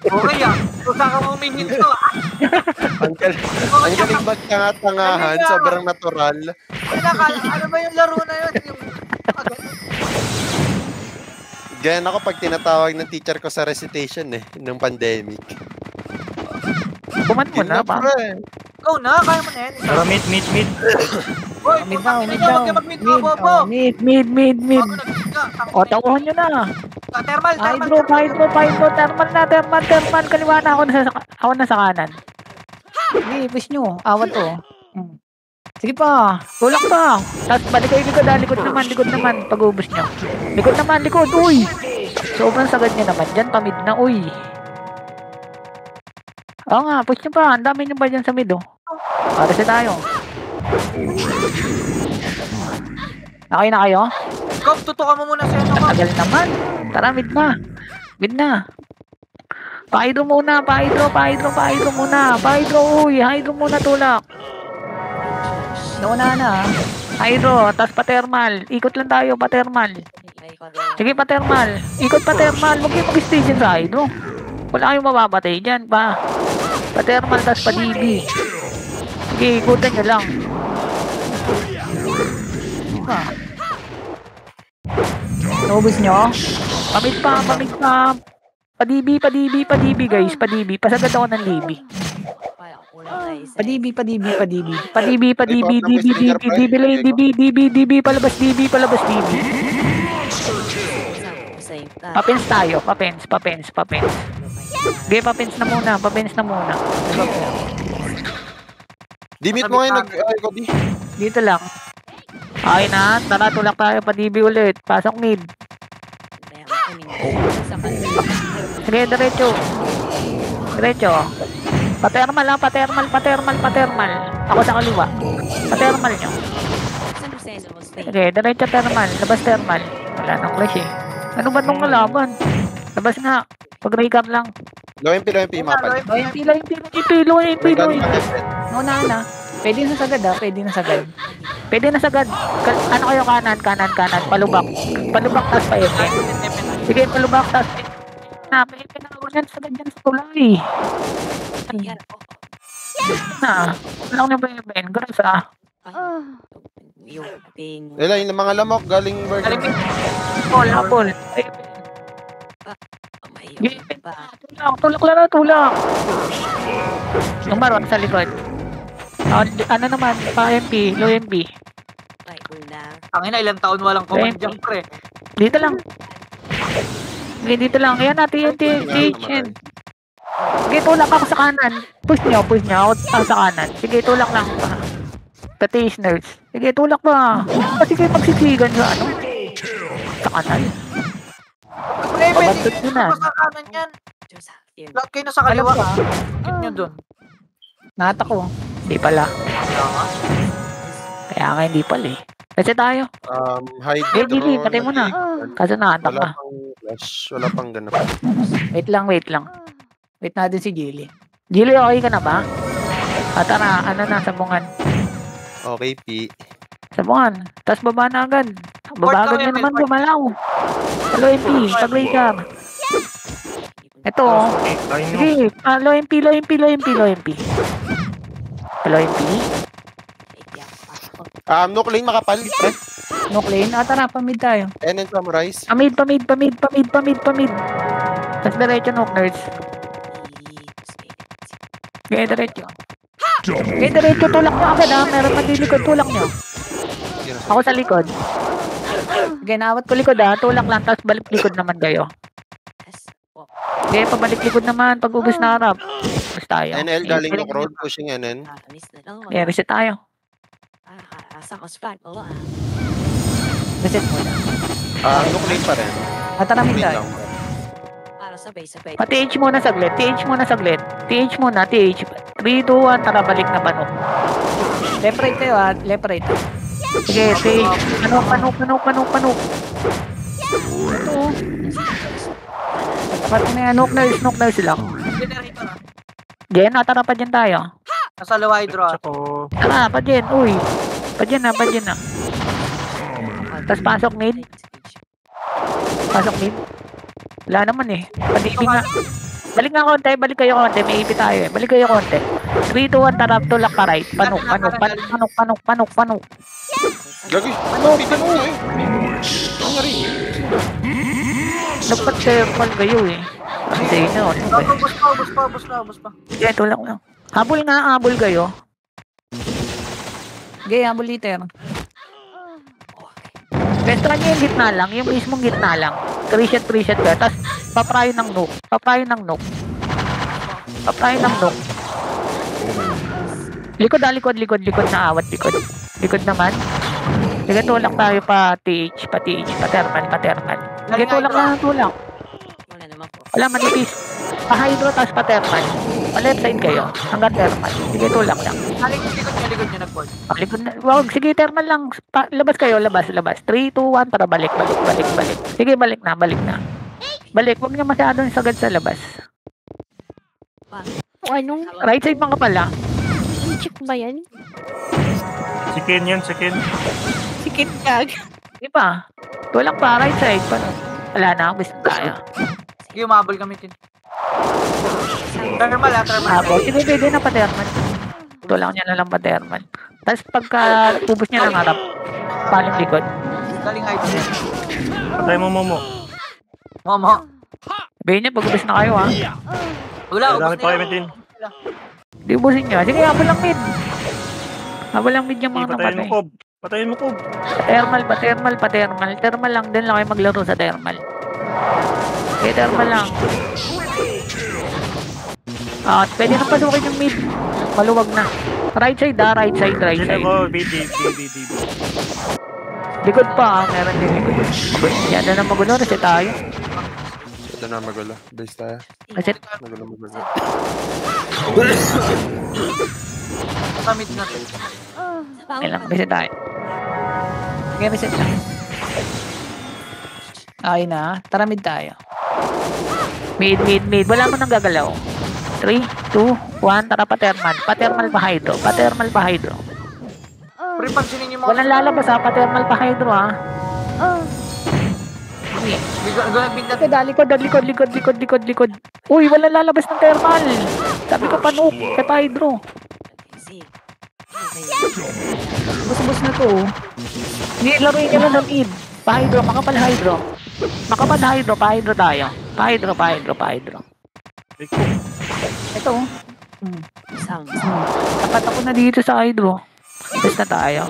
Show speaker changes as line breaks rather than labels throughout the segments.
Okay kung saan ka mo humihinto
Ang galing magtanga-tangahan, sobrang natural.
Ano ba yung laro na yun?
Ganyan ako pag tinatawag ng teacher ko sa recitation nung pandemic.
Kuman mo na ba?
Ikaw na, kaya mo na yan.
Pero mid.
Hoy,
Mid down. Mid. O, tawahan nyo na.
Thermal.
Hydro. Thermal. Kaliwa na ako na sa kanan. Sige, push nyo. Awat to. Sige pa. Tulak pa. Tapos balik kayo likod naman. Pag-ubos nyo. Likod. Uy. Sobrang sagad nyo naman. Dyan, pamid na. Uy. Oo nga, push nyo pa. Ang dami nyo ba dyan sa mid, oh. Para sa tayo. Okay na kayo?
Ikaw, tutukan mo muna sa ano ko.
Tagal naman. Tara, mid na. Pa-hydro muna. Uy, hydro muna tulak. Nauna na. Hydro, tas pa-thermal. Ikot lang tayo, pa-thermal. Sige, pa-thermal. Ikot pa-thermal. Huwag kayo mag-stay dyan sa hydro. Wala kayong mababatay dyan pa. Pa-thermal, tas pa-DB. Sige, ikutan nyo lang. Naubos nyo? Pamid pa. Pa-DB guys, pa-DB. Pasagad ako ng DB. Pa-DB. DB, palabas DB. Papens tayo, papens. Sige, papens na muna.
Dimit mo ngayon Cody.
Dito lang. Okay na, tara tulak tayo pa-DB ulit. Pasok mid. Sige, diretso. Pa-thermal. Ako sa kaliwa. Pa-thermal nyo. Sige, diretso thermal. Labas thermal. Wala nang flash eh. Ano ba nung kalaban? Labas nga. Pag-recap lang.
Low MP, mapal.
Low MP. Nauna na. Pwede na sagad. Ano kayo kanan. Palubak. Tas pa yun. Sige, palubak. Tas pwede na ako yan. Sagad yan sa tulay. Walang na ba yun? Garas
Yung mga lamok galing burger.
Habol. Tulak. Tumaron sa likod. Ano naman, pa-MP, low MP.
Ang ina, ilang taon walang command jump pre.
Dito lang. Ayan natin yung THN. Sige, tulak ako sa kanan. Push nyo ako sa kanan. Sige, tulak lang pa. Petitioners. Sige, tulak pa. Sige, magsisigan nyo sa kanan. Pabantod nyo na.
Sa kanan yan. Lahat kayo na sa kaliwa. Hit nyo dun.
Nata ko. Hindi pala. Kaya nga hindi pala eh. Kasi tayo.
Hydro.
Gili, patay mo na. Kasi nata ka.
Wala pang ganap.
Wait lang. Wait natin si Gili. Gili, okay ka na ba? Tara, sabungan.
Okay, P.
Sabungan. Tapos baba na agad. Babagad na naman gumalaw. Low MP, pag-break up. Ito. Sige, low MP.
Nook lane makapal.
Nook lane? Tara, pamid tayo.
And then summarize.
Pamid. Tapos diretso nook nerds. Kaya diretso. Tulak nyo agad meron matilikod, tulak nyo. Ako sa likod. Sige, nawat ko likod tulak lang, tapos balik likod naman kayo. Sige, pabalik likod naman, pag ubos na harap. Ubos tayo.
NL galing nook road, pushing NN.
Sige, reset tayo. Reset mo na.
Nook lane pa rin.
Mataramig tayo. Pa-TH muna saglit. TH. 3, 2, 1, tara balik na panok. Left right kayo left right. Sige, TH. Panok. Ito. Pati na yan, knock nurse lang. Jen, tara pa dyan tayo.
Nasa low hydro.
Tara, pa dyan, uy. Pa dyan na. Tapos pasok mid. Wala naman eh. Pag-ibig nga. Balik nga konti, balik kayo konti. May ipit tayo eh. Balik kayo konti. 3, 2, 1, tarap, tulak ka right. Panok.
Gagi.
Panok.
Ang rin.
Nagpa-circle kayo eh. Ang sa inyo.
Ubus pa.
Sige, tulak lang. Habol kayo. Sige, habol liter. Pestra niyo yung gitna lang, yung mismong gitna lang. 3 shot ka. Tapos, paprayo ng nuke. Likod na awat, likod. Likod naman. Sige, tulak tayo pa TH, pa thermal. Sige, tulak. Wala, manipis. Pa-hydro, tapos pa thermal. Pa-left side kayo, hanggang thermal. Sige, tulak lang.
Likod nyo nag-board.
Likod na. Wag, sige, thermal lang. Labas kayo, labas. 3, 2, 1, para balik. Sige, balik na. Balik, huwag niyo masyadong sagad sa labas.
Anong
Right side mga pala.
check ba yan?
Chicken yan, chicken.
Sikit gag.
Di ba? Tulak pa, right side. Wala na, gusto tayo.
Sige, umabol kami tin. Thermal.
Sige, pwede na pa-thermal. Tulak niya na lang pa-thermal. Tapos pagka ubos niya ng harap, paling likod.
Galing hydro.
Patay mo, Momo.
Momo.
Sabihin niya, pag ubos na kayo ha.
Wala, ubus
Dami
na
pa kayo,
yan.
Ano
Metin.
Di ubusin niya. Sige, habol lang mid. Habol lang mid yung mga
Patayin mo,
napatay.
Kob. Patayin mo, Kob.
Pa-thermal. Thermal lang din lang kayo maglaro sa thermal. Okay, thermal lang. Pwede na pasukin yung mid. Maluwag na. Right side.
Dito ko, BD.
Likod pa, meron din likod. Yan na magulo, reset tayo.
Ito na magulo. Base tayo.
Reset.
Magulo.
Samit na to.
Kailang, reset tayo. Okay, reset lang. Okay na, tara mid tayo. Mid. Wala mo nang gagalaw. 3, 2, 1, tara pa-thermal. Pa-thermal pa hydro.
Pre, pansinin nyo mga...
Walang lalabas ha, pa-thermal pa hydro ha. Likod. Uy, walang lalabas ng thermal. Sabi ko panuk, kay pa hydro. Bus na to. Hindi, laruin nyo lang ng mid. Pa-hydro, makapal hydro, pa-hydro tayo. Pa-hydro. Ito. Tapat ako na dito sa hydro. Best na tayo.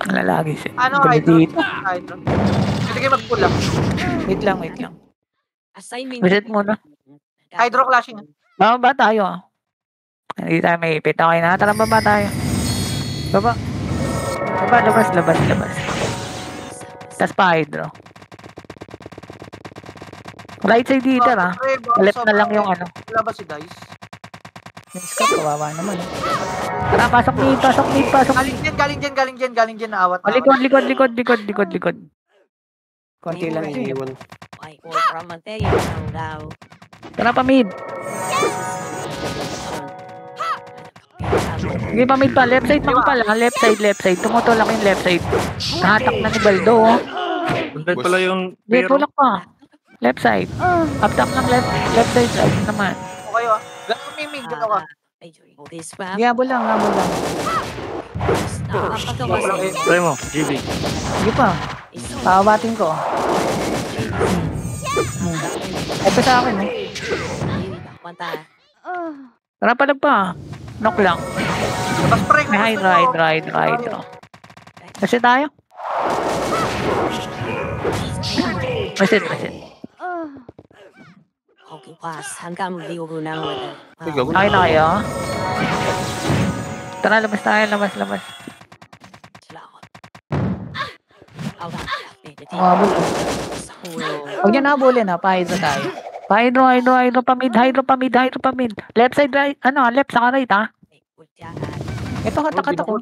Ang lalagi siya.
Ano
Gulit
hydro?
dito.
Hydro. Pwede kayo mag-pull up.
Wait lang. Reset muna.
Hydro clashing.
Baba tayo ah. Hindi tayo may ipit. Okay na. Tara, baba tayo. Baba, labas. Tas pa hydro. Right side dito ah. Left na lang yung ano.
Wala ba si Dice?
Yung scout, kawawa naman. Tara, pasok mid.
Galing dyan na awat.
Likod. Konti lang yun.
Iwan.
Tara pa mid. Sige pa mid pa. Left side mga pala. Left side. Tumutulak yung left side. Nahatak na ni Baldo.
Bantay pala yung
Hindi,
pero.
tulak pa. Left side. Uptap ng left side naman.
Okay ah. Gano'n may ming dalawa.
Sige, habol lang.
Patay mo, GB.
Sige pa. Pakabatin ko. Ito sa akin eh. Tara palag pa. Knock lang.
Tapos pre,
May hydro. Kasi tayo. Reset. Okay na kayo. Tara, labas tayo. Umabol. Huwag niyo nabulin ha. Pa-hydro tayo. Hydro pa mid. Left side right. Left saka right ha. Ito kata ko.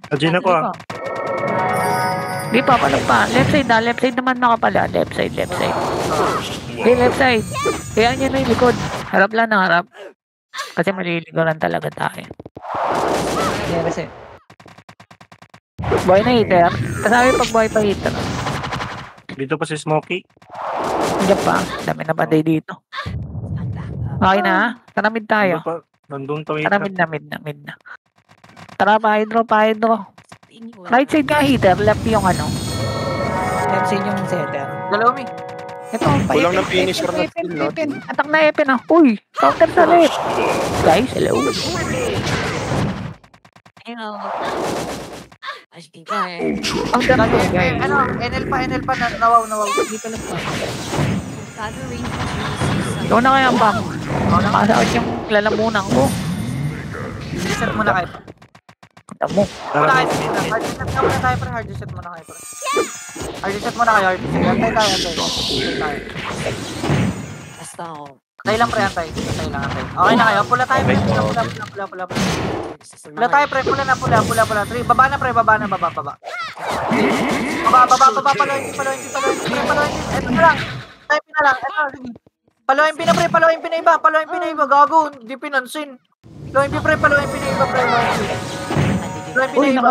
Ajin ako ah.
Di pa, palag pa. Left side naman nakapala. Left side. Okay, left side. Kaya niya na yung likod. Harap lang na harap. Kasi maliliguran talaga tayo. Yeah, kasi. Boy na hitter. Kasabi pag boy pa hitter.
Dito pa si Smokey.
Diyan pa. Dami na banday dito. Okay na, ha? Tara mid tayo.
Nandun to
Tara mid na. Tara, pa-hydro. Right side nga heater, left yung ano. Left side yung setter.
Dalaw, Mi.
Ito,
Kulang ng finisher na skill, no?
Atak na Epen, ah. Uy, counter sa left. Guys, hello. Ang ganda, guys.
Ano, NL pa, nawaw.
Dito lang pa. Ikaw na kaya ba? Nakasakit yung lalamunan ko.
Reset muna kayo.
Kata mo.
Muna kayo. Hard reset na muna tayo, pre. Hard reset muna kayo, pre. Hard reset muna kayo, hard reset. Antay tayo. Antay lang, pre, antay. Okay na kayo. Pula tayo, pre. Pula. Pula tayo, pre. Pula na. 3. Baba na, pre. Baba. Baba, paluin. Ito na lang. Type na lang. Ito, sige. Paluin na iba. Gago, hindi pinansin. Paluin na iba, pre. Paluin na iba.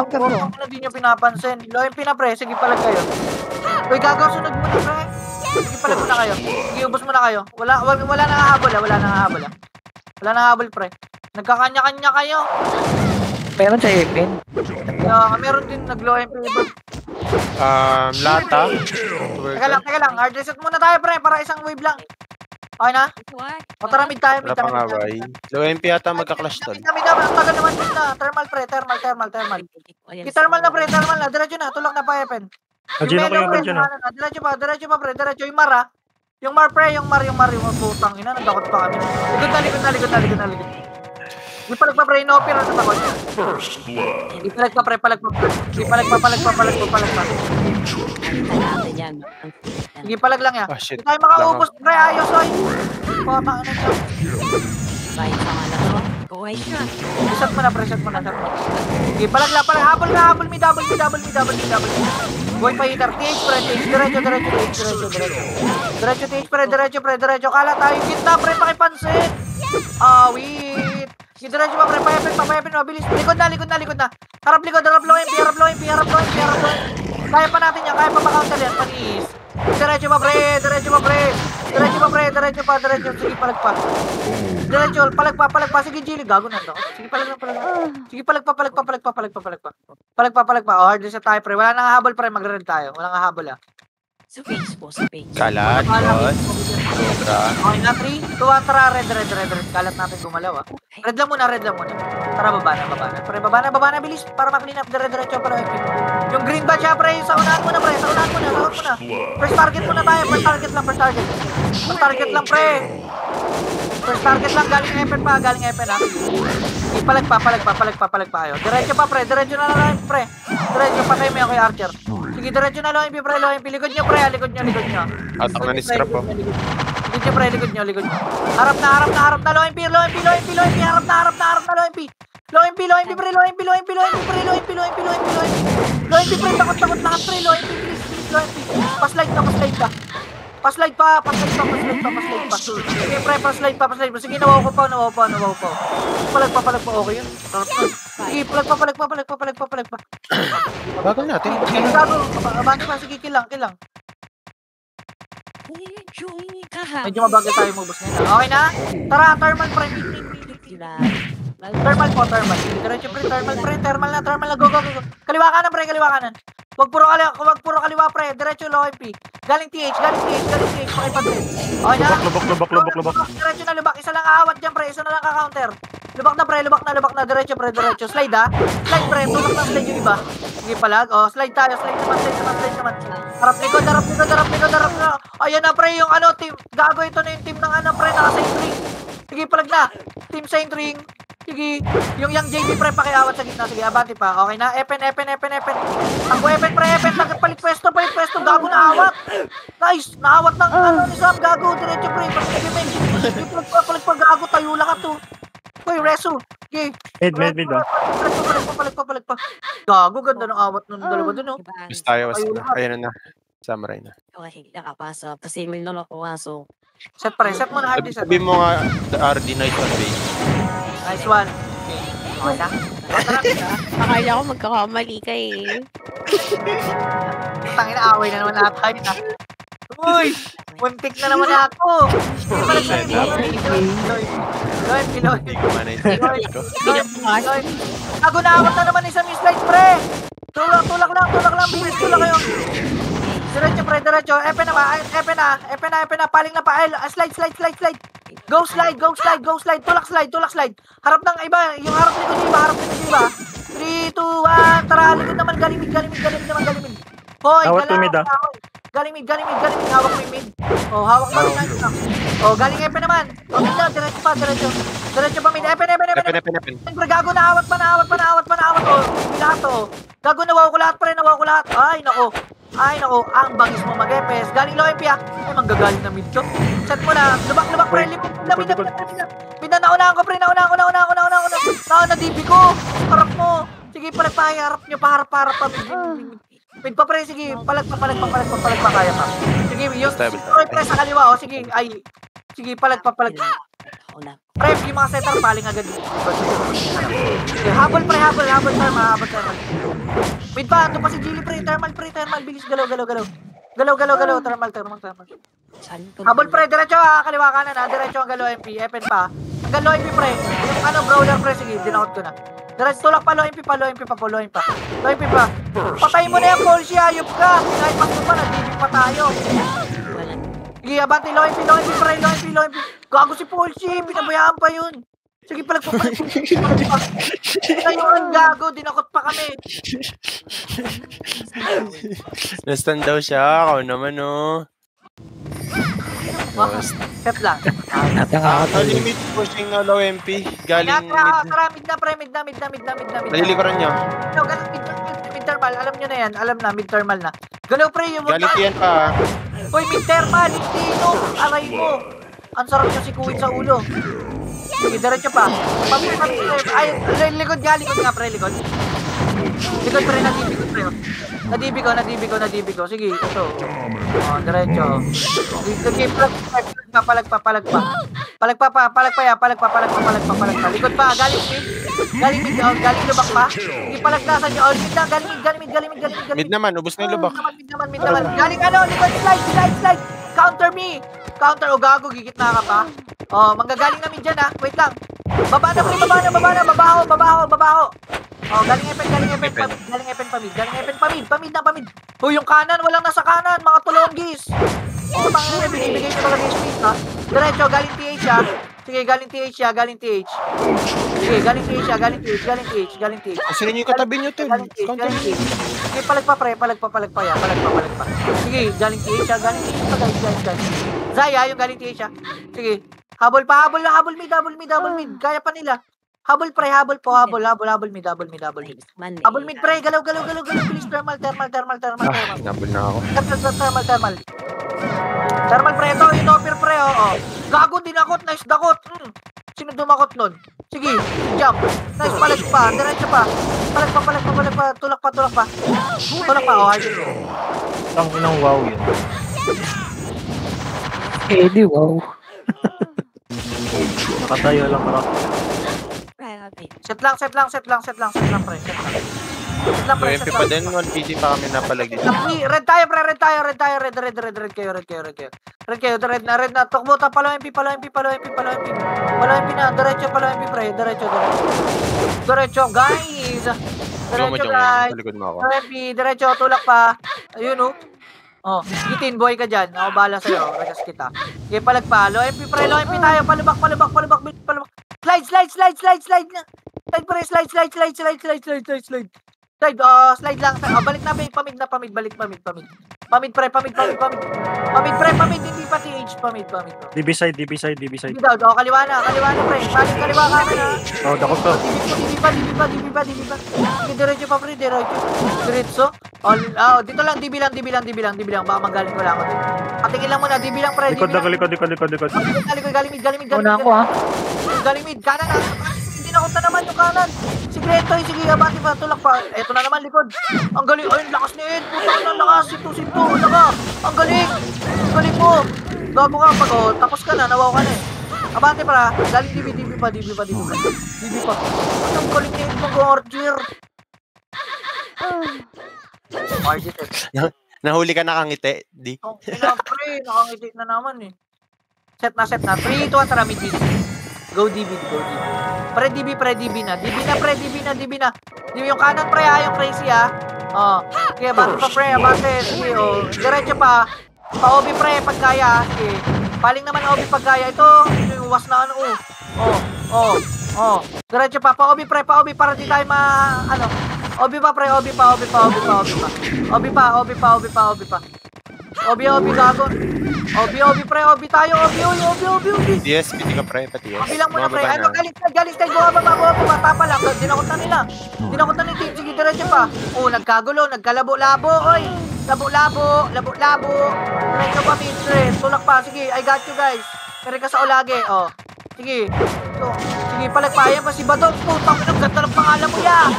Huwag na din yung pinapansin. Paluin na, pre. Sige, palag kayo. Uy, gago, sunod mo na, pre. Sige, palag muna kayo. Sige, ubos muna kayo. Wala nang hahabol, pre. Nagkakanya-kanya kayo.
Meron sa Epen.
Meron din nag-low MP iba.
Lata.
Teka lang. Hard reset muna tayo, pre, para isang wave lang. Okay na? O tara, mid tayo.
Wala pang away. Low MP yata magka-clash tol.
Mid. Ang tagal naman mid na. Thermal, pre. Thermal. Thermal na, pre. Thermal na. Diretso na. Tulak na pa, Epen.
Diyan ako yung dyan.
Diretso pa, pre. Diretso. Yung Mar, Yung Mar. Yung putang ina. Nagdakot pa kami. Likod na. Di palag pa, pre. No-opera na takot. Di palag pa, pre. Palag pa. Sige, palag lang yan.
Shit.
Hindi tayo makaubos, pre. Ayos, oy. Putang ina siya. Reset mo na. Sige, palag. Habol, mi. Boy pa hitter. TH, pre. Diretso. Kala tayo. Gitna, pre. Pakipansin. Wait. Sige, diretso pa, pre. Payapin. Mabilis. Likod na. Harap low MP. Kaya pa natin yan. Kaya pa ma-counter yan. Panis. Diretso pa, pre. Sige, palag pa. Diretso, palag pa. Sige, Jilly. Gago na to. Sige, palag pa. Sige, palag pa. Hard reset tayo, pre. Wala nang hahabol, pre. Magre-red tayo. Walang hahabol, ah.
Kalat. Yun. Sobra.
Okay na, 3, 2, 1, tara. Red. Kalat natin gumalaw, ah. Red lang muna. Tara, baba na. Pre, baba na, bilis. Para ma-clean up. Diretso pala. Yung green badge, ah, pre. Sa unahan mo na. First target muna tayo. First target lang, pre. First target lang. Galing Epen, ah. Palag pa kayo. Diretso pa, pre. Diretso na lang, pre. Diretso pa tayo, may ako yung Archer. Sige, diretso na lang, pre. Likod nyo, pre. Likod nyo.
Atak na ni Scrap, oh.
Likod nyo, pre. Likod nyo. Harap na. Low MP. Harap na, low MP. Low MP, pre. Low MP, pre. Takot lahat, pre. Low MP, please. Low MP. Paslide ka. Paslide pa. Sige, pre. Paslide pa. Sige, nawaw ko pa. Palag pa. Okay yun. Sige, palag pa.
Bagal natin.
Sige, gago. Abante pa. Sige, kilang. Medyo mabagal tayo mabos ngayon. Okay na? Tara, thermal, pre. Thermal. Diretso, pre. Thermal na. Go. Kaliwa kanan, pre. Wag puro kaliwa, pre. Diretso, low MP. Galing TH. Pakipag-red. Okay na?
Lubak.
Diretso na, lubak. Isa lang aawat dyan, pre. Isa na lang ka-counter. Lubak na, pre. Diretso, pre. Slide, ha? Slide, pre. Tulak na slide yung iba. Sige, palag. Slide tayo. Slide naman. Harap likod. Ayan na, pre. Yung team. Gago, ito na yung team ng pre. Naka-saint ring. Sige, palag na. Team saint ring. Sige, yung JB, pre, pakiawat sa gitna. Sige, abante pa. Okay na? Epen. Ang Epen, pre. Palit pwesto. Gago na awat. Nice. Naawat ng ni Sam. Gago. Diretso, pre. Palit pa. Gago. Tayula ka to. Uy, Resu. Okay.
Mid, oh.
Palit pa. Gago. Ganda ng awat ng dalawa dun, oh.
Mas tayo. Ayan na. Samurai na.
Set, pre. Set mo na hard reset.
Sabi mo nga, RD nice one, babe.
Nice one. Okay na?
Akala ko magkakamali ka eh.
Tangina, away na naman lahat tayo na. Uy! Muntik na naman ako! Loy.
Hindi ko ma-naintindihan ko.
Gago na ako na naman isang slide, pre! Tulak lang, bilis, tulak kayo. Diretso, pre, diretso. Epe na, paling na pa. Slide. Go slide. Tulak slide. Harap ng iba, yung harap likod yung iba. 3, 2, 1, tara, likod naman, galimid. Hoy,
Hawak to mid, ah.
Galimid, hawak mo yung mid. Oh, hawak mo yung mid. Oh, galing Epe naman. Oh, mid na, diretso pa mid. Epe. Pre, gago, naawat pa. Oh, lahat to. Gago, nawaw ko lahat. Ay, nako, ang bangis mo mag-epes. Galing low MP ah. Ay, manggagaling na mid ko. Set mo na. Lubak, pre. Mid na, naunahan ko, pre. Naunahan ko. Na-DP ko. Harap mo. Sige, harap nyo. Paharap pa. Mid pa, pre. Sige, palag pa. Kaya pa. Sige, yung pre sa kaliwa. Oh, sige, palag pa. Pre, yung mga setter paling agad. Okay, habol thermal. Mid pa, ito pa si Gilly, pre, thermal, bilis, galaw. Thermal. Habol, pre, diretso, kaliwa kanan, diretso ang galaw MP, Epen pa. Ang galaw MP, pre, yung brawler, pre, sige, dinakot ko na. Diretso, tulak pa, low MP pa. Patay mo na yung Polsy, ayop ka. Kahit pasto pa, nag-DB pa tayo. Sige, abante, low MP, pre, low MP. Gago si Polsy, pinabayaan pa yun. Sige, palag pa. Ayun, gago, dinakot pa kami.
Nastan daw siya. Ako naman, oh.
Set lang.
Limit pushing na low MP. Galing
Tara, mid na.
Nalilikuran nyo.
No, galing mid-thermal. Alam nyo na yan. Mid-thermal na. Galaw, pre, yung
Galing yan pa.
Uy, mid-thermal. Hindi, no. Aray mo. Ang sarap yung sikuin sa ulo. Sige, diretso pa. Ay, likod nga, pre, likod. Likod, pre, nadibig ko. Sige, ito. Oh, diretso. Sige, palag pa. Likod pa, galing lubak pa. Sige, palag na sa nyo. Mid na, galing mid.
Mid naman, ubos na yung lubak.
Mid naman. Galing likod, slide. Counter me. O gago, gigit na ka pa. Oh, manggagaling namin dyan ah. Wait lang. Baba na. Babaho. Oh, galing Epen pa mid. Oh, yung kanan, walang nasa kanan, mga tulonggis. Oh, tangina, binibigay nyo talaga yung space ha. Diretso, galing TH ha. Sige, galing TH.
Kasi rin yung katabi nyo, Tol. Counter nyo.
Sige, palag pa. Sige, galing TH ha. Guys. Zaya, yung galing TH ha. Sige, habol mid. Kaya pa nila. Habol, pre, habol mid. Habol mid, pre, galaw. Bilis, thermal.
Nabol na ako.
Thermal. Thermal, pre, ito, inoffer, pre, oo. Gago, dinakot, nice dakot. Sino dumakot nun? Sige, jump. Nice, palag pa, diretso pa. Palag pa, tulak pa. Oh, ayun.
Ang inang wow yun.
Di wow.
Nakatayo lang para.
Set lang, pre. Set lang, pre.
MP pa din, 1 PC pa kami napalag dito.
Red tayo. Red kayo. Red na. Tukbo ta, palo MP na. Diretso, pre. Diretso, guys.
Talikod mo ako.
MP, diretso, tulak pa. Ayun, oh. Oh, gitin boy ka dyan. Ako bala sa'yo. Rekas kita. Okay, palag pa. Low MP, pre. Low MP tayo. Palubak. Slide na. Slide, pre. Slide. Slide lang. Balik na, pamid. Balik, pamid. Pamid, pre. Hindi pa TH. Pamid.
DB side.
Hindi daw. Oh, kaliwa na, pre. Kaliwa ka na.
Oh, dakot to.
DB pa. Diretso pa, pre. Diretso. Oh, dito lang. DB lang. Baka manggaling ko lang ako. Patingin lang muna. DB lang, pre.
Likod.
Galing mid.
Una ako ah.
Galing mid. Kanan na. Dinakot na naman yung kanan. Sige, abati pa, tulak pa. Eto na naman, likod. Ang galing. Ay, lakas ni Ed. Putang na lakas. Sinto. Ang galing. Galing mo. Gago ka. Tapos ka na. Nawaw ka na eh. Abante para. Galing DB pa. Ang galing ni Ed mag-order.
Nahuli ka nakangiti, di?
Oh, pre, nakangiti na naman eh. Set na. 3, 2, 1, tara, mid. Go DB. Pre DB na. DB na. Yung kanan pre yung crazy Oh, sige, bante pa pre, bante. Sige, oh. Diretso pa. Pa-OB pre, pag kaya. Sige. Paling naman OB pag kaya. Ito, yung was na ano, oh. Diretso pa, pa-OB pre, pa-OB para di tayo OB pa pre, OB pa. OB gagon. OB pre, OB tayo, OB.
Yes, piti ka pre, pati yes.
OB lang muna pre. Ano, galing style, bumaba, tapa lang. Dinakot na nila. Dinakot na ni team, sige diretso pa. Oh, nagkagulo, nagkalabo-labo, oy. Labo-labo. Diretso pa, mid-train. Tulak pa, sige, I got you guys. Kaya ka sa ulage, oh. Sige. Sige, palagpayan pa si Badong. Putang ina, ganda ng pangalan mo ya.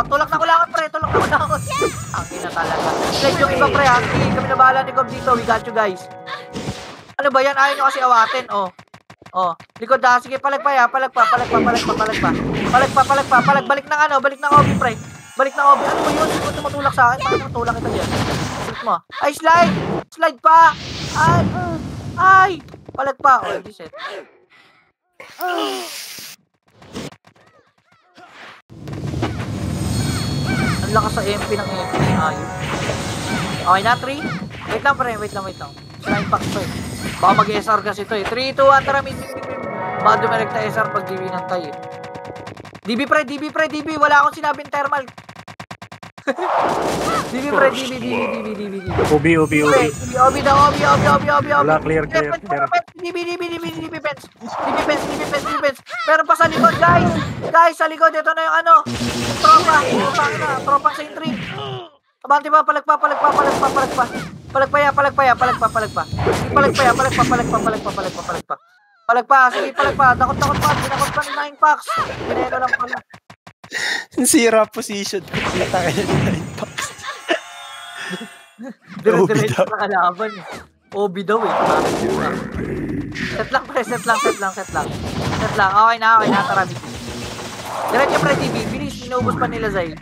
Tulak na ko lang pre, Ang ina talaga. Like yung iba pre, sige, kami na bahala ni Cobb dito. We got you guys. Ano ba yan? Ayaw nyo kasi awatin, likod sige, palagpa. Balik ng OB pre. Balik ng OB. Ano ba yun? Hindi ko tumutulak sa akin. Bakit matulak kita dyan? Balik mo. Ay, slide pa. Ay. Palagpa. Di set. Ang lakas sa MP ng MP. Ayun. Okay na, 3. Wait lang. Slide pack to eh. Baka mag-SR kasi to eh. 3, 2, 1, tara, mid. Baka dumirekta SR pag DB ng tayo. DB pre. Wala akong sinabing thermal. DB pre, DB.
OB.
OB daw.
Wala, clear.
DB fence. Pero pa sa likod, guys. Guys, sa likod, ito na yung tropa sa intri. Abante ba, palagpa. Sige, palagpa. Dakot pa. Dinakot pa ni 9 packs. Pinelo lang pala.
Sira position. Kita ka na 9 packs.
Dire-diretso na kalaban eh. OB daw eh. Set lang. Okay na, tara. Diretso pre, DB. Bilis, inubos pa nila Zay.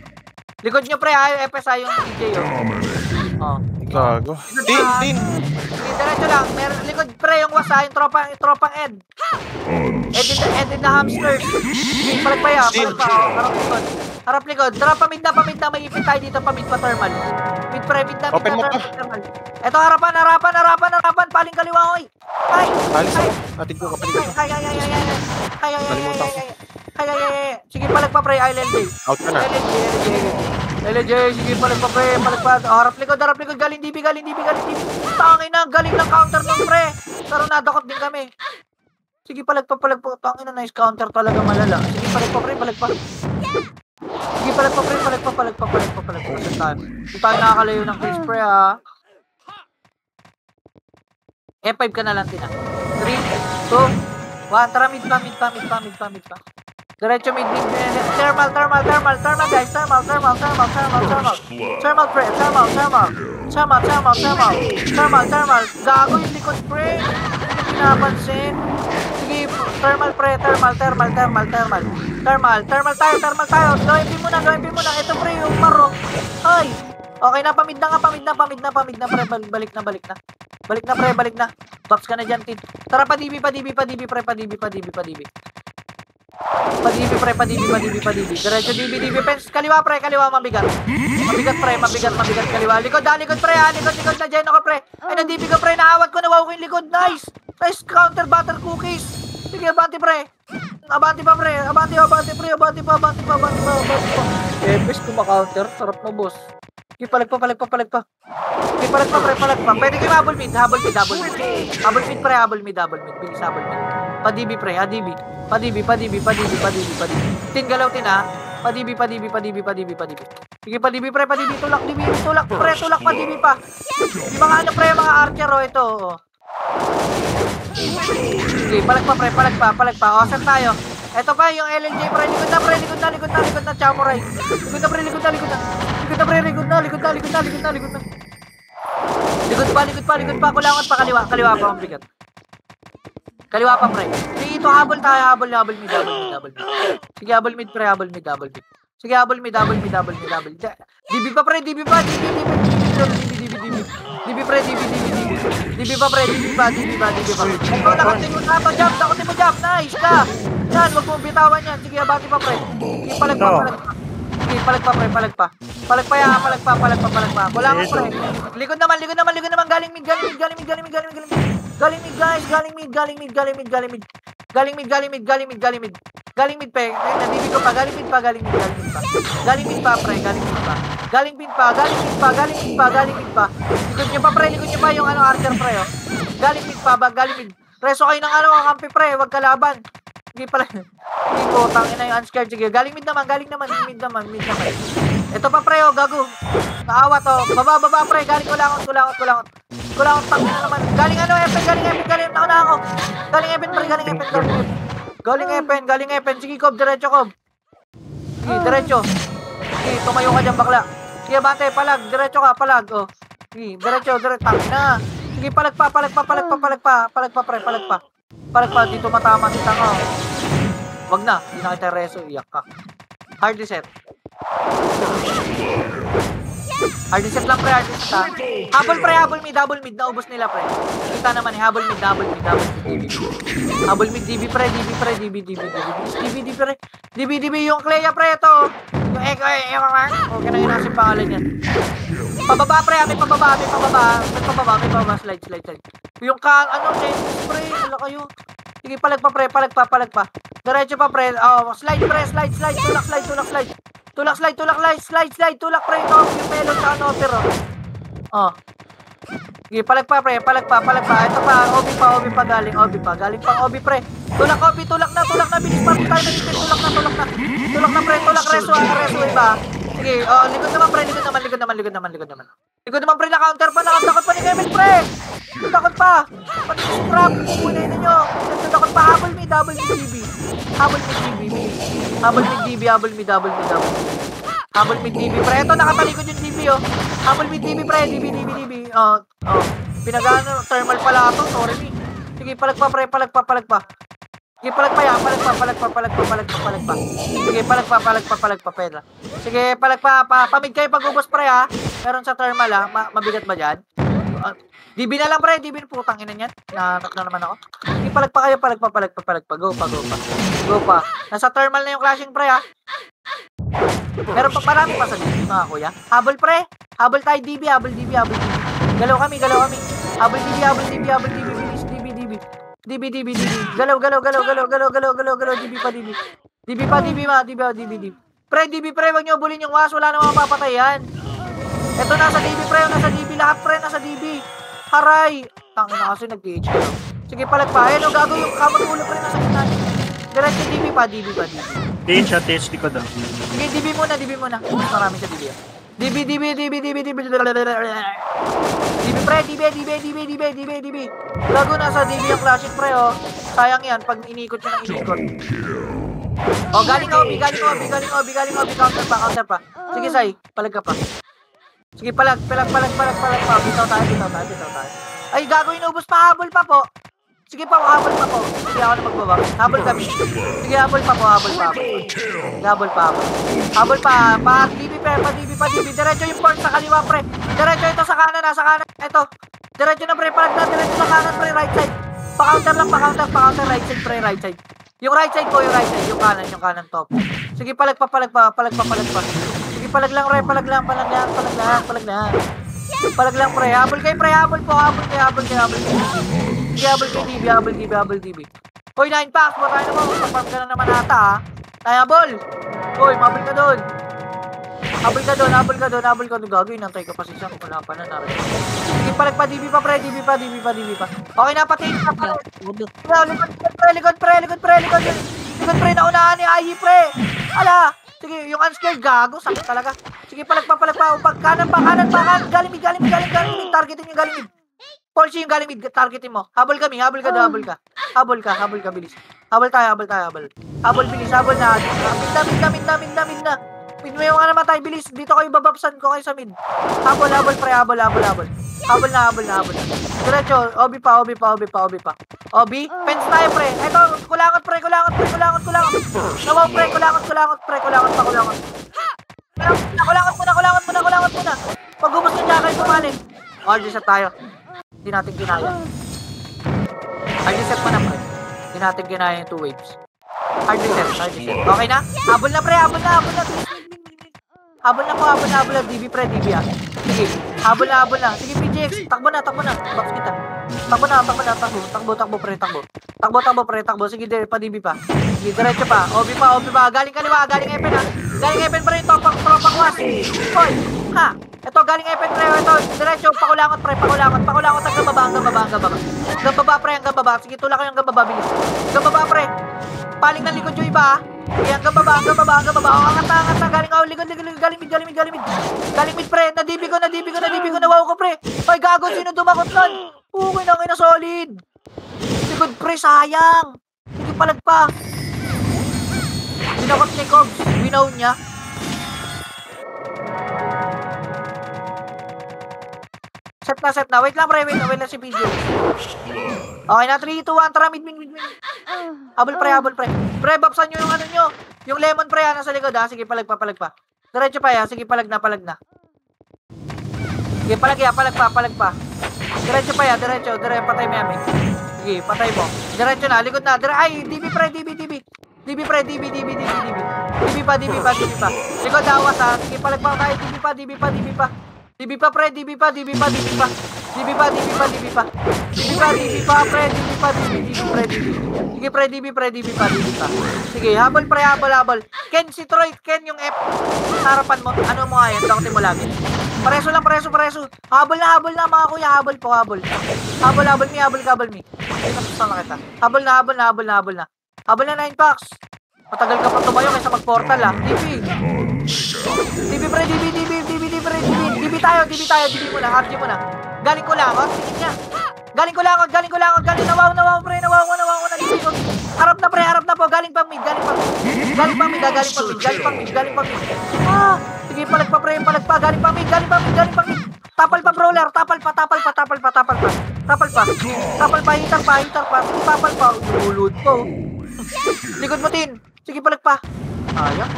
Likod nyo pre, FSI yung DJ
Gago. Tin.
Diretso lang. Meron likod pre, yung wasa, yung tropang Ed. Ed na hamsters. Palagpaya. Harap likod. Tara, pamid na. May ipit tayo dito, pamid pa thermal. Mid pre, mid na. Thermal. Eto, harapan. Paling kaliwa, oy. Ay.
Alis ako. Atin ko kapaligod.
Ay. Sige, palagpa pre, LLJ.
Out ka na.
LLJ, sige, palagpa pre, harap likod, galing DB. Tangin na, galing ng counter ng pre. Pero nadakot din kami. Sige, palagpa. Tangin na, nice counter talaga malala. Sige, palagpa pre. Sige, palagpa. Kung tayo nakakalayo ng Chris pre, F5 ka na lang, Tina. 3, 2, 1, tara, mid pa. Diretso mid. Thermal, guys. Thermal, pre. Thermal. Gago yung likod, pre. Hindi pinapansin. Sige, thermal, pre. Thermal tayo. Gawin muna. Ito, pre, yung maro. Ay. Okay na, pamid na, pre. Balik na. Box ka na dyan, Tid. Tara, pa DB. Diretso DB fence. Kaliwa pre, mabigat. Mabigat kaliwa. Likod pre, likod na Jeno ko pre. Ay na DB ko pre, naawat ko, nawaw ko yung likod. Nice counter butter cookies. Sige, abante pre. Abante pa. Best kumaka-counter, sarap mo boss. Sige, palagpa. Sige, palagpa pre. Pwede kayo habol mid. Habol mid pre. Bilis habol mid. Pa-DB pre, DB. Pa-DB. Tin galaw tin Pa-DB. Sige, pa-DB pre, tulak pre, pa DB pa. Yung mga mga archer ito. Sige, palagpa. Set tayo. Ito pa yung LNJ pre, likod na, Chamuray. Likod na. Likod pa, kulangan pa, kaliwa pa, mabigat. Kaliwa pa pre. Sige, ito habol tayo, habol mid. Sige, habol mid pre, Sige, habol mid. DB pa pre, DB. lolo, DB pre, DB pa pre, DB pa. Ikaw nakating mo na, nakating mo jump, nice ka. Yan, wag mong bitawan yan, sige, abati pa pre. Sige, palag pa. Wala ka pre. Likod naman, galing mid guys. Galing mid pe. Nandibig ko pa, galing mid pa. Galing mid pa pre, galing mid pa. Likod nyo pa yung ano archer pre oh. Galing mid. Reso kayo ng ano, kampi pre, wag kalaban. Hindi pala. Hindi po, tangin na yung unscared. Sige, galing mid naman. Ito pa pre, oh, gago. Naawa to. Baba pre, galing kulangot. Tangin na naman. Galing ano, galing ako. Galing Epen. Sige, Kob, diretso, Kob. Sige, diretso. Sige, tumayo ka dyan, bakla. Sige, bante, palag. Diretso ka, palag. Oh. Sige, diretso. Tangin na. Sige, palag pa, pre, palag pa. Dito matama si Tango. Wag na, hindi na kita reso, iyak ka. Hard reset lang pre, hard reset ha. Habol mid, naubos nila pre. Kita naman eh, habol mid, DB pre, DB yung Clea pre, ito. Yung okay na inasin pangalan yan. Pababa pre, may pababa. Slide. Yung ano, pre, wala kayo. Sige, palag pa. Diretso pa pre. Oh, slide pre, slide. Tulak pre. No, yung melon sa ano, pero. Oh. Sige, palag pa pre, palag pa. Ito pa, obi pa galing pang obi pre. Tulak na, bilis pa tayo na dito. Tulak na pre, reso iba. Sige, oh, likod naman pre, Likod naman pre, na-counter pa, nakatakot pa ni Kevin pre. Takot pa. Pati scrap, pupunin ninyo. Takot pa, habol mid DB. Habol mid DB pre. Ito, nakatalikod yung DB oh. Habol mid DB pre, DB. Oh. Pinagano, thermal pala ito, sorry me. Sige, palag pa. Sige, palag pa. Sige, palag pa, Pedra. Sige, palag pa. Pamig kayo pag-ubos pre ha. Meron sa thermal ha. Mabigat ba dyan? DB na lang pre, DB putang ina niyan. Nanok na naman ako. Sige, palag pa kayo, palag pa. Go pa. Nasa thermal na yung clashing pre ha. Meron pa marami pa sa DB mga kuya. Habol pre. Habol tayo DB. Galaw kami. Habol DB. DB. Galaw. DB pa. Pre, DB pre, wag niyo bulin yung was, wala namang mapapatayan. Ito nasa DB pre, lahat pre nasa DB. Haray. Tangina kasi nag-TH ko. Sige, palag pa. Ayun, gago yung kamot ulo pre nasa gitna. Diretso DB pa.
TH ko daw.
Sige, DB muna. Mas marami sa DB. DB pre, DB. Gago nasa DB yung classic pre oh. Sayang yan pag inikot nyo ng inikot. Oh, galing obi, counter pa. Sige, Sai, palag ka pa. Sige, palag pa. Bitaw tayo. Ay, gago, inubos pa, habol pa po. Sige pa, habol pa po. Sige, ako na magbaba. Habol kami. Sige, habol pa. Habol pa. DB pa. Diretso yung port sa kaliwa, pre. Diretso ito sa kanan. Ito. Diretso na, pre. Palag na, diretso sa kanan, pre. Right side. Pa-counter. Right side, pre. Right side. Yung right side ko, yung kanan top. Sige, palag pa. Sige, palag lang, pre. Palag lang. Palag lang, pre. Habol kayo, pre. Habol kayo. Sige, habol DB. Hoy, 9 packs. Baka naman, magpaparm ka na naman ata, ha. Tayo, habol. Hoy, mabol ka doon. Habol ka doon. Gago, inantay ka pa siya. Wala pa na, narin. Sige, palag pa, DB pa, pre. DB pa. Okay na, pati. Likod, pre. Naunahan ni Ayi, pre. Ala. Sige, yung unscared, gago. Sakit talaga. Sige, palag pa. Kanan pa. Galing mid. Targetin yung galing mid. Polsi yung galing mid. Targetin mo. Habol ka, bilis. Habol tayo. Habol, bilis. Habol na. Mid na. Mid mo yung naman tayo, bilis. Dito kayo bababsan ko kayo sa mid. Habol, pre. Habol na. Diretso. Obi pa. Obi. Fence tayo, pre. Ito, kulangot, pre. Nawaw, pre. Kulangot pa. Kulangot muna. Pag gumas ng Jackal, bumalik. RG set tayo. Hindi natin kinaya. RG set pa na, pre. Hindi natin kinaya yung 2 waves. RG set. Okay na? Habol na, pre. Habol na. Habol na. DB, pre. DB, ah. Sige. Habol na. Sige, PJX. Takbo na. Box kita. Takbo, pre. Takbo. Sige, pa-DB pa. Sige, diretso pa. OB pa. Galing kaliwa. Galing Epen, ha. Galing Epen, pre. Tropang was. Hoy. Ha. Ito, galing Epen, pre. Ito, diretso. Pakulangot, pre. Pakulangot hanggang baba. Hanggang baba. Sige, tulak ko yung hanggang baba. Bilis. Hanggang baba, pre. Paling ng likod yung iba, ha. Sige, hanggang baba. O, angat na. Galing mid. Galing mid, pre. Na-DB ko. Nawaw ko, pre. Hoy, gago. Sino dumakot nun? Okay na, solid. Likod, pre. Sayang. Sige, palag pa. Dinakot ni Cobbs. Winaw niya. Set na. Wait lang, pre. Wait lang si PJ. Okay na, 3, 2, 1. Tara, mid. Habol, pre. Pre, babsan nyo yung ano nyo. Yung lemon, pre, nasa likod, ha. Sige, palag pa. Diretso pa, ya. Sige, palag na. Sige, palag pa. Diretso pa, ya. Diretso, patay mo yan, eh. Sige, patay mo. Diretso na, likod na. Ay, DB, pre. DB pa. Likod, awas, ha. Sige, palag pa tayo. DB pa. DB pa, pre. DB pa, pre. Sige, pre. DB pa. Sige, habol, pre. Habol. Ken, si Troy. Ken, yung F. Harapan mo. Ano mo nga yan? Dakotin mo lagi. Pareso lang. Habol na, mga kuya. Habol. Habol, mi. Saan na kita? Habol na. Habol na 9 packs. Matagal ka pa tumayo kaysa mag-portal, ha. DB, pre. DB tayo. DB mo na. RG mo na. Galing ko lang, tingin niya. Galing ko lang. Nawaw, pre. Nawaw na. Likod. Harap na po. Galing pang mid. Ah, sige, palag pa, pre. Galing pang mid. Tapal pa, brawler. Tapal pa. Hitar pa. Sige, tapal pa. Ulod ko. Likod mo, Tin. Sige, palag pa. Ayun.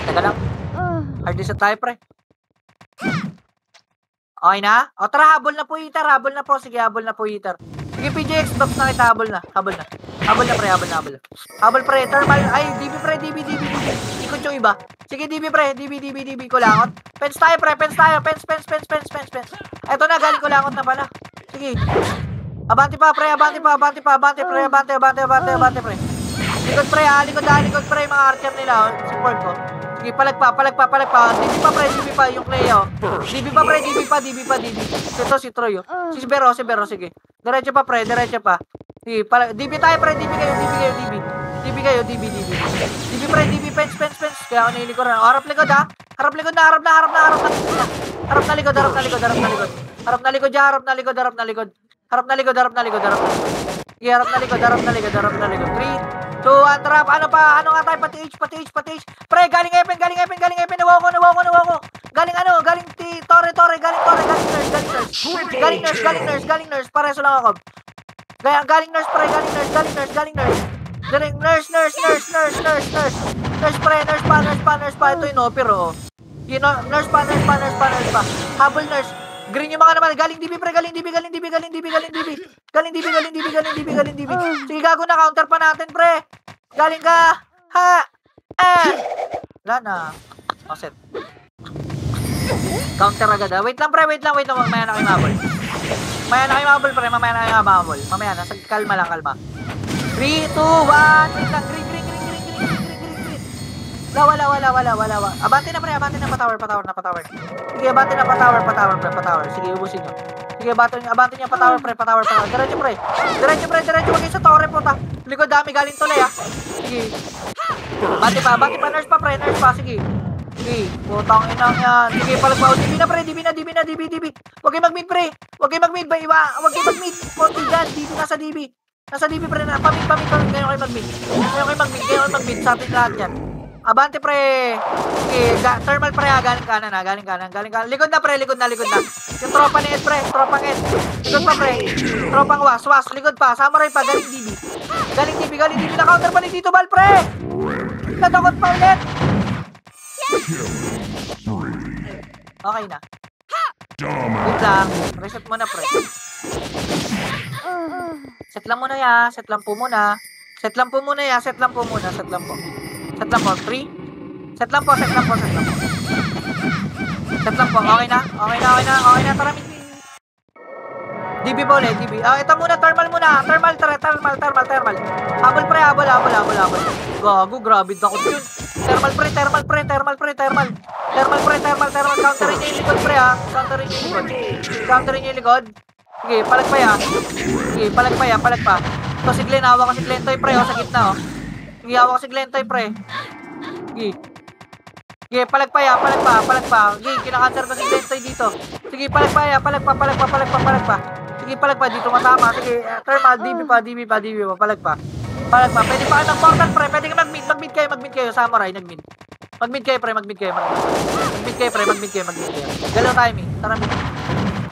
Teka lang. RD sa tayo, pre. Okay na? O, tara, habol na po, Hitar. Sige, habol na po, Hitar. Sige, PJX, box na kita. Habol na, pre. Habol, pre. Thermal. Ay, DB, pre. DB. Ikot yung iba. Sige, DB, pre. DB. Kulangot. Pens tayo, pre. Pens. Eto na, galing kulangot na pala. Sige. Abante, pre. Likod, pre. Mga archer nila, support ko. Sige, palag pa. DB pa, yung Cleo. DB pa. Ito si Troy, oh. Si Bero, sige. Diretso pa, pre. Sige, DB tayo, pre. DB kayo. DB, pre. DB, pens. Kaya ako nilikuran. Harap likod, ha. Harap na. Harap na likod. Harap na likod. Sige, harap na likod. 3, 2, 1, trap. Ano nga tayo? Pati H. Pre, galing Epen. Nawaw ko. Galing Torre. Galing nurse. Pareso lang ako. Galing nurse, pre. Nurse. Nurse, pre. Nurse pa. Ito yung opera, oh. Nurse pa. Habol nurse. Green yung mga naman. Galing DB, pre. Galing DB. Sige, gago na. Counter pa natin, pre. Galing ka. Ha. Wala na. Set. Counter agad, ha. Wait lang. Mamaya na kayo mabol. Pre. Mamaya na. Kalma lang. 3, 2, 1. Wait lang. Green. Wala. Abante na, pre. Pa-tower. Sige, abante na, pa-tower. Sige, ubusin nyo. Sige, abante niya, pa-tower, pre. Diretso, pre. Wag kayo sa torre, puta. Likod, dami. Galing tulay, ha. Sige. Abante pa. Nurse pa, pre. Sige. Putang inang yan. Sige, palag pa. DB na, pre. DB. Wag kayo mag-mid, pre. Wag kayo mag-mid. Konti dyan. DB, nasa DB, pre. Pamid. Ngayon kayo mag-mid. Sa atin lahat yan. Abante, pre. Okay, thermal, pre. Galing kanan. Likod na, pre. Likod na. Yung tropa ni Ed, pre. Tropang Ed. Likod pa, pre. Tropang was. Likod pa. Samurai pa. Galing DB. Na counter pa ni Tito Bal, pre. Nadakot pa ulit. Okay na. Good lang. Reset mo na, pre. Set lang muna ya. Set lang po muna. Set lang po muna ya. Set lang po muna. Set lang po. Set lang po. 3. Set lang po. Set lang po. Set lang po. Set lang po. Okay na. Okay na. Okay na. Okay na. Tara, DB po ulit. DB. Ito muna. Thermal muna. Thermal. Thermal. Habol pre. Habol. Gago. Grabe. Dakot yun. Thermal pre. Thermal. Counterin niya yung likod pre ha. Counterin niya yung likod. Sige, palag pa ya. Sige, palag pa. Ito si Glenn, hawa ko si Glenn Toy pre, sa gitna Sige, hawa ko si Glenn Toy pre. Sige, palag pa. Sige, kinakanser ko si Glenn Toy dito. Sige, palag pa. Sige, palag pa, dito matama. Sige, thermal, DB pa, palag pa. Pwede pa ka ng portal pre, pwede ka mag-mid kayo, samurai, nag-mid. Mag-mid kayo pre. Galaw tayo, tara mid.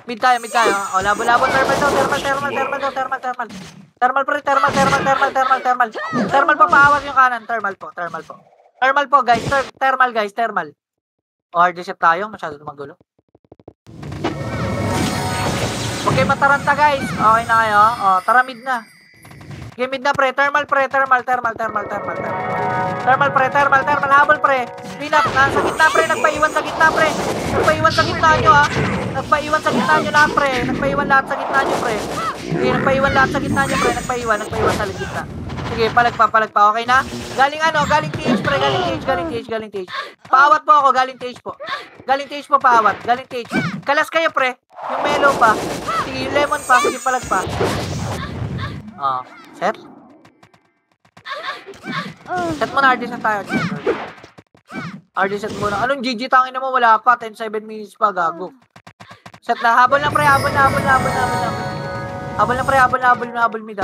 Mid tayo. O, labo. Thermal daw. Thermal pre. Thermal po, paawas yung kanan. Thermal po, guys. Thermal. O, hard reset tayo. Masyado magulo. Okay, mataranta, guys. Okay na kayo. O, tara mid na. Okay, mid na pre. Thermal. Habol pre. Clean up. Nasa gitna pre. Nagpaiwan sa gitna nyo ha. Nagpaiwan lahat pre. Nagpaiwan lahat sa gitna nyo pre. Nagpaiwan sa gitna. Sige, palag pa. Okay na? Galing TH pre. Galing TH. Paawat po ako. Galing TH po, paawat. Galing TH. Kalas kayo pre. Yung mellow pa. Sige, yung lemon pa. Sige, palag pa. Set. Set mo na, RD set tayo. RD set muna. Anong GG tangin naman? Wala pa. 10-7 minutes pa, gago. Set na. Habol na, pre. Habol mid.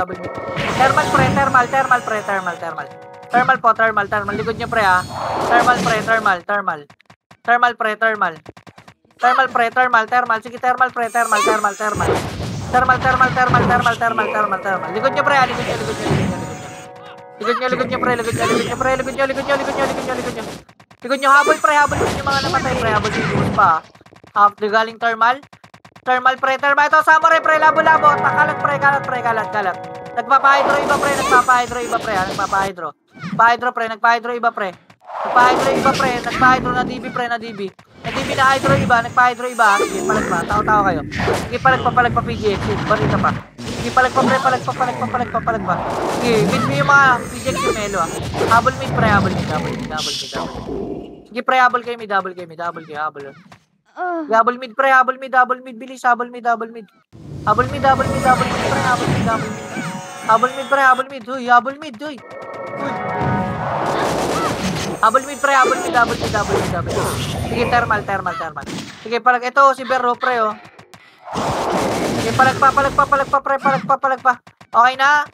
Thermal pre. Thermal po. Likod nyo, pre, ha. Thermal. Sige, thermal pre. Likod nyo, pre, ha. Likod nyo, pre. Likod nyo, habol yung mga namatay, pre. Habol yung pa. After galing thermal. Ito, samurai, pre. Labo. Kalat. Nagpapahydro iba, pre. Nagpapahydro iba, pre. Nagpahydro na DB, pre. Na DB na hydro iba. Nagpahydro iba. Sige, palag pa. Tao kayo. Sige, palag pa, PGX. Barita pa. Sige, palag pa. Sige, mid mo yung mga PGX yung melo, ha. Habol mid, pre. Sige, pre. Habol kayo. Habol mid, pre. Bilis. Habol mid, pre. Huy. Habol mid, pre. Sige, thermal. Sige, palag. Ito, si Berro, pre, oh. Sige, palag pa, pre. Okay na?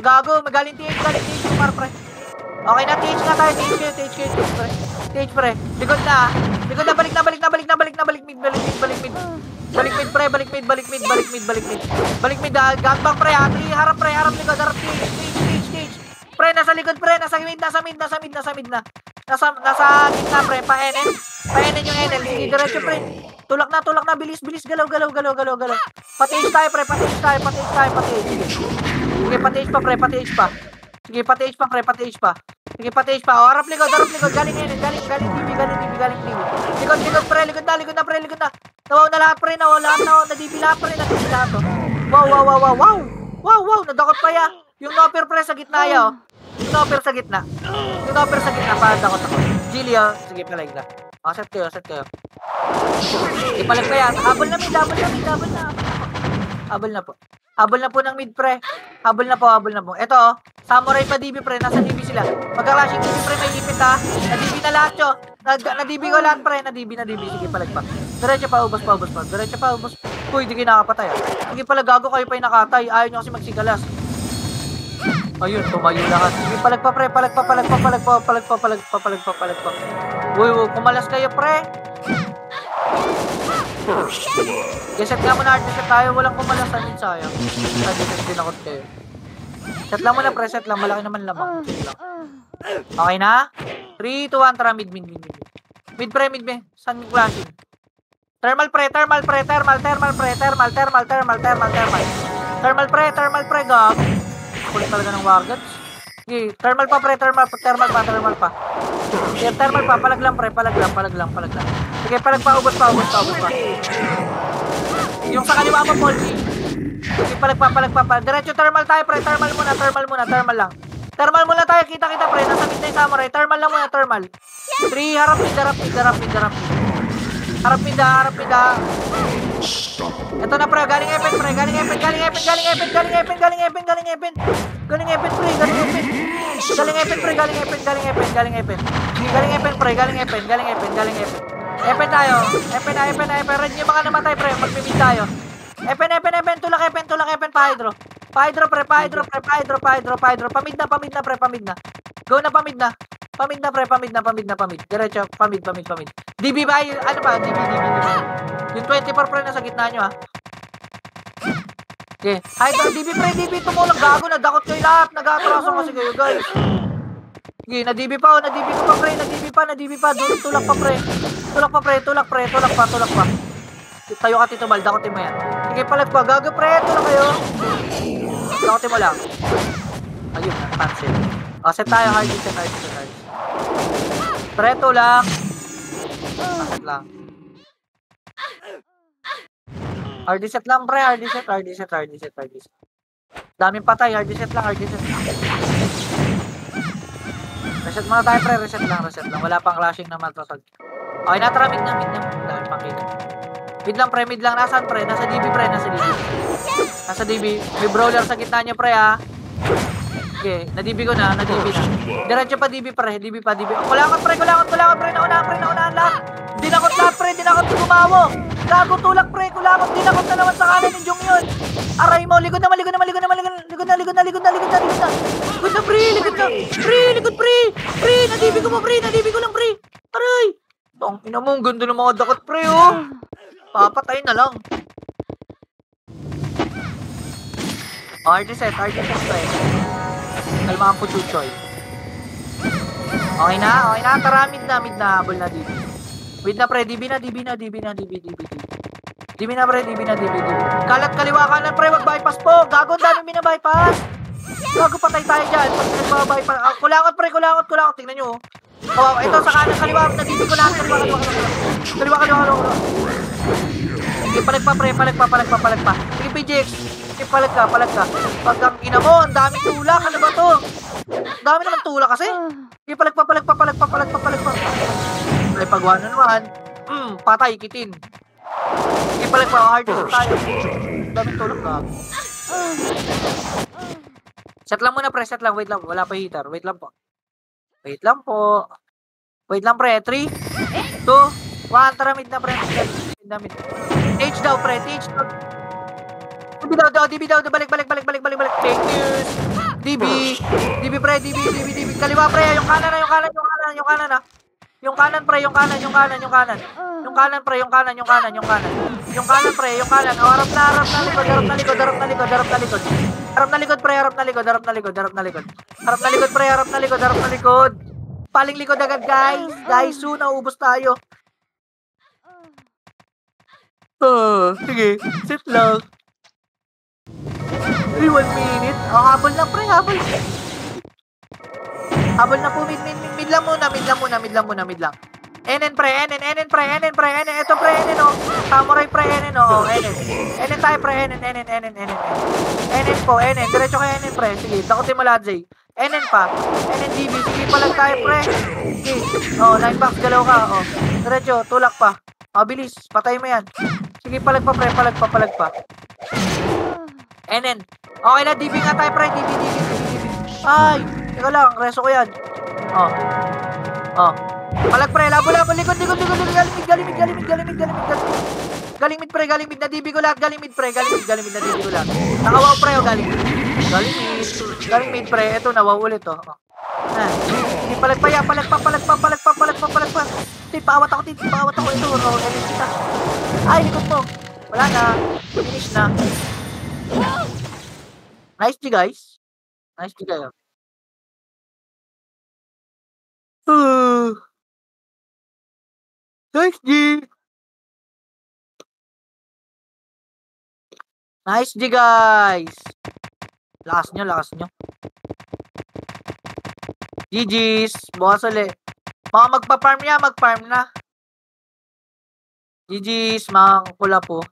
Gago, magaling TH, Umar, pre. Okay na, TH na tayo. TH, pre. Likod na, balik mid. Balik mid, gangbang, pre. Harap, likod, TH. Pre, nasa likod, pre. Nasa mid na. Nasa gitna, pre. Pa-NN yung NL. Sige, diretso, pre. Tulak na. Bilis. Galaw. Pa-TH tayo, pre. Sige, pa-TH pa, pre. Sige, pa-TH pa. O, harap likod. Galing NL. Galing DB. Likod, pre. Likod na. Nawaw na lahat, pre. Nadibila lahat, pre. To. Wow. Nadakot pa ya. Yung nopper, pre, sa gitna ya, oh. Yung nopper sa gitna. Parang dakot ako. Gilio. Sige, palag na. Set kayo. Ipalag pa yan. Habol na. Habol na po ng mid, pre. Habol na po. Ito, oh. Samurai pa DB, pre. Nasa DB sila. Pagka-rushing DB, pre, may lipit, ha. Na-DB na lahat, yo. Na-DB ko lahat, pre. Na-DB. Sige, palag pa. Diretso pa, ubos. Uy, di kayo nakapatay, ha. Sige, palag, gago kayo pa yung nakatay. Ayaw nyo kasi magsikalas. Ayun, tumayo lahat. Sige, palag pa, pre. Palag pa. Uy, kumalas kayo, pre. Set nga muna, set tayo. Walang kumalasan din, sayang. Dinakot kayo. Set lang muna, pre. Set lang. Malaki naman lamang. Okay na? 3, 2, 1. Tara, mid. Mid, pre. Saan yung clashing? Thermal pre, thermal pre, thermal pre, gag. Kulit talaga ng Wargats. Sige, thermal pa pre, thermal pa. Sige, thermal pa, palag lang. Sige, palag pa, ubos pa. Yung sa kaliwa mo, Paul G. Sige, palag pa. Diretso thermal tayo pre, thermal muna lang. Thermal muna tayo, kita pre, nasa mid na yung samurai. Thermal lang muna, thermal. 3, harap mid. Harap mid. Ito na pre, galing Epen pre. Galing Epen pre. Epen tayo. Epen. Red yung mga namatay pre, magpipid tayo. Epen, tulak Epen, pa-hydro pre. Pamid na. Go na, pamid na. Pamid. Diretso, pamid. DB ba? Ano ba? DB. Yung 24 pre na sa gitna nyo, ha? Okay. Hydro, DB pre, tumulong. Gago, nadakot kayo lahat. Nag-atraso kasi kayo, guys. Okay, na-DB pa. Na-DB pa. Tulak pa, pre. Tulak pa. Tayo ka, Tito Bal. Dakotin mo yan. Sige, palag pa. Gago, pre. Tulak kayo. Dakotin mo lang. Ayun, cancel. O, set tayo. Hard set. Pre, tulak. Set lang. Hard set lang, pre. Hard set. Daming patay. Hard set lang. Reset muna tayo, pre. Reset lang. Wala pang clashing na matatag. Okay, natara. Mid na. Dami pang kita. Mid lang. Nasaan, pre? Nasa DB, pre. Nasa DB. May brawler sa gitna niya, pre, ha. Okay, na-DB ko na. Diretso pa DB, pre. Kulangot, pre. Naunahan lahat. Dinakot lahat, pre. Gumawo. Gago, tulak, pre. Kulangot. Dinakot na naman sa kanan ng Jung yun. Aray mo. Likod na. Likod na, pre. Likod, pre. Na-DB ko mo, pre. Aray. Tong, ina mo. Ang ganda ng mga dakot, pre, oh. Papatay na lang. RD set, pre. Kalmahan po, Chuchoy. Okay na. Tara, mid na. Habol na, DB. Wait na, pre. DB na. DB na, pre. Kalat kaliwa kanan, pre. Mag-bypass po. Gago, dami binabypass. Gago, patay tayo dyan. Pag nag-bypass. Kulangot, pre. Kulangot. Tingnan nyo, oh. Oh, ito sa kanan kaliwa. Na-DB ko lang. Kaliwa. Sige, palag pa, pre. Palag pa. Sige, PJX. Sige, palag ka. Pag ang ina mo, ang daming tulak. Ano ba to? Ang dami naman tulak kasi. Sige, palag pa. Ay, pagwa na naman. Patay, kitin. Sige, palag pa. Hard set tayo. Daming tulak ka. Set lang muna, pre. Wait lang. Wala pa heater. Wait lang po. Wait lang, pre. 3, 2, 1. Tara, mid na, pre. Mid. H daw, pre. DB daw. Balik. Thank you. DB, pre. DB. Kaliwa, pre. Yung kanan na. Yung kanan, pre. Yung kanan. O, harap na likod. Harap na likod, pre. Paling likod agad, guys. Soon, naubos tayo. Sige. Sit lang. 1 minute. Habol na, pre. Habol na po. Mid lang muna. NN, pre. Ito, pre. NN, oh. Samurai, pre. NN, oh. NN tayo, pre. NN po. Diretso kay NN, pre. Sige, dakotin mo lahat, Zay. NN pa. NN DB. Sige, palag tayo, pre. Sige. Oh, 9 box. Galaw ka. Oh. Diretso. Tulak pa. Bilis. Patay mo yan. Sige, palag pa, pre. Palag pa. NN. Okay na, DB nga tayo, pre. DB. Ay, teka lang. Reso ko yan. Oh. Palag, pre. Labo. Likod. Galing mid, pre. Na DB ko lahat. Galing mid, na DB ko lahat. Nakawaw, pre. O, galing mid, pre. Ito, nawaw ulit, oh. Sige, palag pa. Pawat ako. Ito, LS kita. Ay, likod mo. Wala na. Finish na. Nice, guys. Nice, G. Nice G, guys. Lakas nyo, lakas nyo. GG's. Bukas ulit. Mga magpa-farm niya, mag-farm na. GG's, mga kula po.